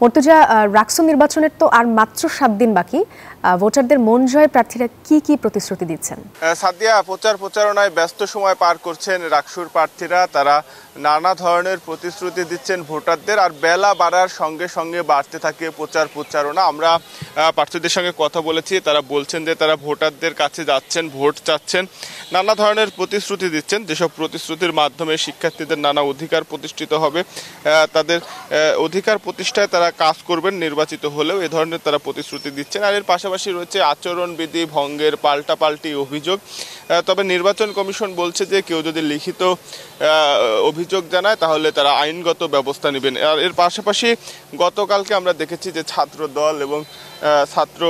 মর্তুজা, রাকসু নির্বাচনের তো আর মাত্র 7 দিন বাকি। ভোটারদের মন জয় প্রার্থীরা কি প্রতিশ্রুতি দিচ্ছেন? সাদিয়া, প্রচারণায় ব্যস্ত সময় পার করছেন রাকসুর প্রার্থীরা। তারা নানা ধরনের প্রতিশ্রুতি দিচ্ছেন ভোটারদের, আর বেলা বাড়ার সঙ্গে সঙ্গে বাড়তে থাকে প্রচারণা। আমরা প্রার্থীদের সঙ্গে কথা বলেছি, তারা বলছেন যে তারা ভোটারদের কাছে যাচ্ছেন, ভোট চাচ্ছেন, নানা ধরনের প্রতিশ্রুতি দিচ্ছেন। যেসব প্রতিশ্রুতির মাধ্যমে শিক্ষার্থীদের নানা অধিকার প্রতিষ্ঠিত হবে, তাদের অধিকার প্রতিষ্ঠায় তারা কাজ করবেন নির্বাচিত হলেও, এ ধরনের তারা প্রতিশ্রুতি দিচ্ছেন। আর এর পাশাপাশি রয়েছে আচরণবিধি ভঙ্গের পাল্টাপাল্টি অভিযোগ। তবে নির্বাচন কমিশন বলছে যে কেউ যদি লিখিত অভিযোগ জানায় তাহলে তারা আইনগত ব্যবস্থা নেবেন। আর এর পাশাপাশি গতকালকে আমরা দেখেছি যে ছাত্র দল এবং ছাত্র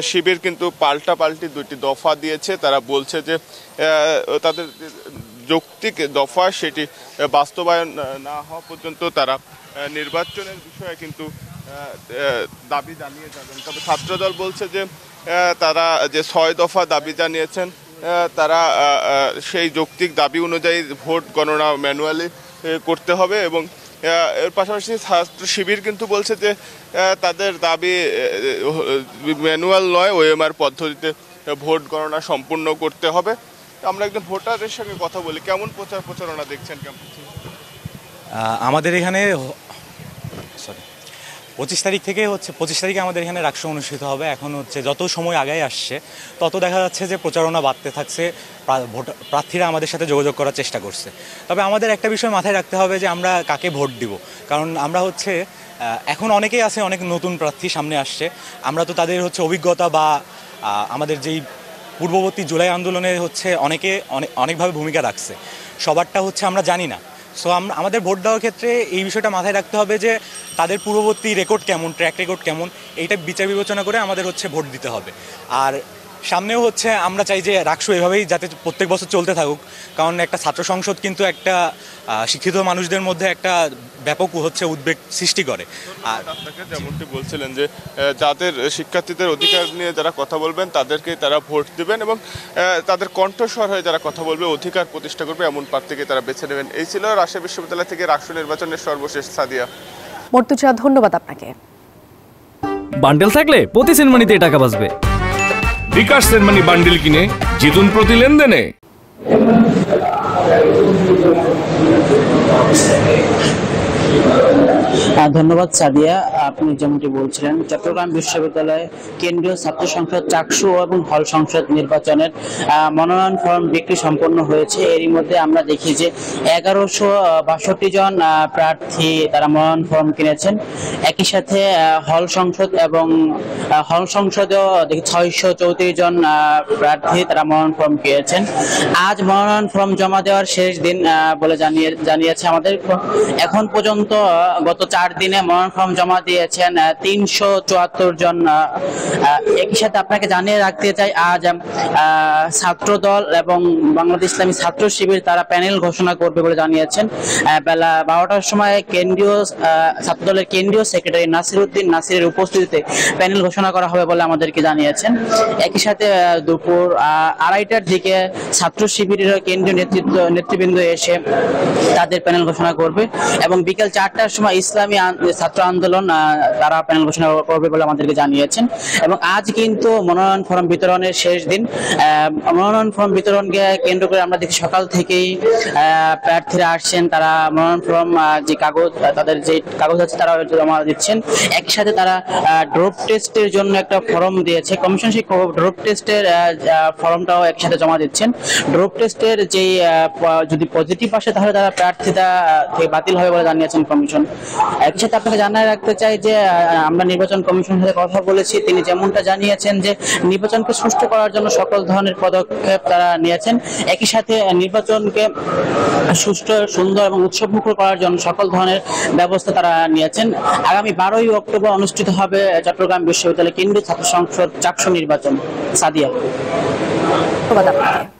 শিবির কিন্তু পাল্টাপাল্টি 2টি দফা দিয়েছে। তারা বলছে যে তাদের যৌক্তিক দফা সেটি বাস্তবায়ন না হওয়া পর্যন্ত তারা নির্বাচনের বিষয়ে কিন্তু দাবি জানিয়ে যাবেন। তবে ছাত্রদল বলছে যে তারা যে 6 দফা দাবি জানিয়েছেন, তারা সেই যৌক্তিক দাবি অনুযায়ী ভোট গণনা ম্যানুয়ালি করতে হবে। এবং এর পাশাপাশি ছাত্র শিবির কিন্তু বলছে যে তাদের দাবি ম্যানুয়াল নয়, ওএমআর পদ্ধতিতে ভোট গণনা সম্পূর্ণ করতে হবে। আমরা একজন ভোটারের সঙ্গে কথা বলি, কেমন প্রচারণা দেখছেন? কেমন আমাদের এখানে 25 তারিখ থেকে 25 তারিখে আমাদের এখানে রাকসু অনুষ্ঠিত হবে। এখন যত সময় আগায় আসছে তত দেখা যাচ্ছে যে প্রচারণা বাড়তে থাকছে, প্রার্থীরা আমাদের সাথে যোগাযোগ করার চেষ্টা করছে। তবে আমাদের একটা বিষয় মাথায় রাখতে হবে যে আমরা কাকে ভোট দিব, কারণ আমরা এখন অনেকেই আছে, অনেক নতুন প্রার্থী সামনে আসছে। আমরা তো তাদের অভিজ্ঞতা বা আমাদের যেই পূর্ববর্তী জুলাই আন্দোলনে অনেকভাবে ভূমিকা রাখছে, সবারটা আমরা জানি না। সো আমাদের ভোট দেওয়ার ক্ষেত্রে এই বিষয়টা মাথায় রাখতে হবে যে তাদের পূর্ববর্তী রেকর্ড কেমন, ট্র্যাক রেকর্ড কেমন, এইটা বিচার বিবেচনা করে আমাদের ভোট দিতে হবে। আর সামনেও আমরা চাই যে রাকসু এভাবেই যাতে প্রত্যেক বছর চলতে থাকুক, কারণ একটা ছাত্র সংসদ কিন্তু একটা শিক্ষিত মানুষদের মধ্যে একটা ব্যাপক উদ্বেগ সৃষ্টি করে। আর যেমনটি বলছিলেন যে যাদের শিক্ষার্থীদের অধিকার নিয়ে যারা কথা বলবেন তাদেরকে তারা ভোট দিবেন, এবং তাদের কণ্ঠস্বর হয়ে যারা কথা বলবে, অধিকার প্রতিষ্ঠা করবে, এমন প্রার্থীকে তারা বেছে নেবেন। এই ছিল রাজশাহী বিশ্ববিদ্যালয় থেকে রাকসু নির্বাচনের সর্বশেষ। সাদিয়া, মর্তুজা, ধন্যবাদ আপনাকে। বান্ডেল থাকলে প্রতি সেনমানিতে টাকা বাঁচবে। বিকাশ সেনমানি বান্ডেল কিনে জিতুন প্রতি লেনদেনে। ধন্যবাদ সাদিয়া। আপনি যেমনটি বলছিলেন, চট্টগ্রাম বিশ্ববিদ্যালয়ে কেন্দ্রীয় ছাত্র সংসদ চাকসু এবং হল সংসদ নির্বাচনের মনোনয়ন ফর্ম বিক্রি সম্পন্ন হয়েছে। এরই মধ্যে আমরা দেখি যে 1162 জন প্রার্থী তারা মনোনয়ন ফর্ম কিনেছেন। একই সাথে হল সংসদ এবং হল সংসদেও দেখি 634 জন প্রার্থী তারা মনোনয়ন ফর্ম কিনেছেন। আজ মনোনয়ন ফর্ম জমা দেওয়ার শেষ দিন বলে জানিয়েছে আমাদের। এখন পর্যন্ত গত 4 দিনে মনোনয়ন ফর্ম জমা দিয়েছেন 374 জন। একই সাথে আপনাকে জানিয়ে রাখতে চাই, আজ ছাত্র দল এবং বাংলাদেশ ইসলামী ছাত্র শিবির তারা প্যানেল ঘোষণা করবে বলে জানিয়েছেন। বেলা 12টার সময় কেন্দ্রীয় ছাত্র দলের কেন্দ্রীয় সেক্রেটারি নাসিরউদ্দিন নাসিরের উপস্থিতিতে প্যানেল ঘোষণা করা হবে বলে আমাদেরকে জানিয়েছেন। একই সাথে দুপুর 2:30টার দিকে ছাত্র শিবিরের কেন্দ্রীয় নেতৃবৃন্দ এসে তাদের প্যানেল ঘোষণা করবে, এবং বিকেল 4টার সময় ইসলামী ছাত্র আন্দোলন তারা প্যানেল ঘোষণা করবে বলে আমাদেরকে জানিয়েছেন। এবং আজ কিন্তু মনোনয়ন ফর্ম বিতরণের শেষ দিন। মনোনয়ন ফর্ম বিতরণকে কেন্দ্র করে আমরা দেখি সকাল থেকেই প্রার্থীরা আসছেন, তারা মনোনয়ন ফর্ম যে কাগজ, তাদের যে কাগজ আছে তারা জমা দিচ্ছেন। একই সাথে তারা ড্রপ টেস্টের জন্য একটা ফর্ম দিয়েছে কমিশন, সেই ড্রপ টেস্টের ফর্মটাও একসাথে জমা দিচ্ছেন। ড্রপ টেস্টের যে যদি পজিটিভ আসে তাহলে তারা প্রার্থীতা থেকে বাতিল হবে বলে জানিয়েছেন কমিশন। একই সাথে আপনাকে জানায় রাখতে চাই যে আমরা নির্বাচন কমিশনের সাথে কথা বলেছি, তিনি যেমনটা জানিয়েছেন যে নির্বাচনকে সুষ্ঠু করার জন্য সকল ধরনের পদক্ষেপ তারা নিয়েছেন। একই সাথে নির্বাচনকে সুষ্ঠু, সুন্দর এবং উৎসবমুখর করার জন্য সকল ধরনের ব্যবস্থা তারা নিয়েছেন। আগামী 12ই অক্টোবর অনুষ্ঠিত হবে চট্টগ্রাম বিশ্ববিদ্যালয় কেন্দ্রীয় ছাত্র সংসদ চাকসু নির্বাচন। সাদিয়া, ধন্যবাদ আপনাকে।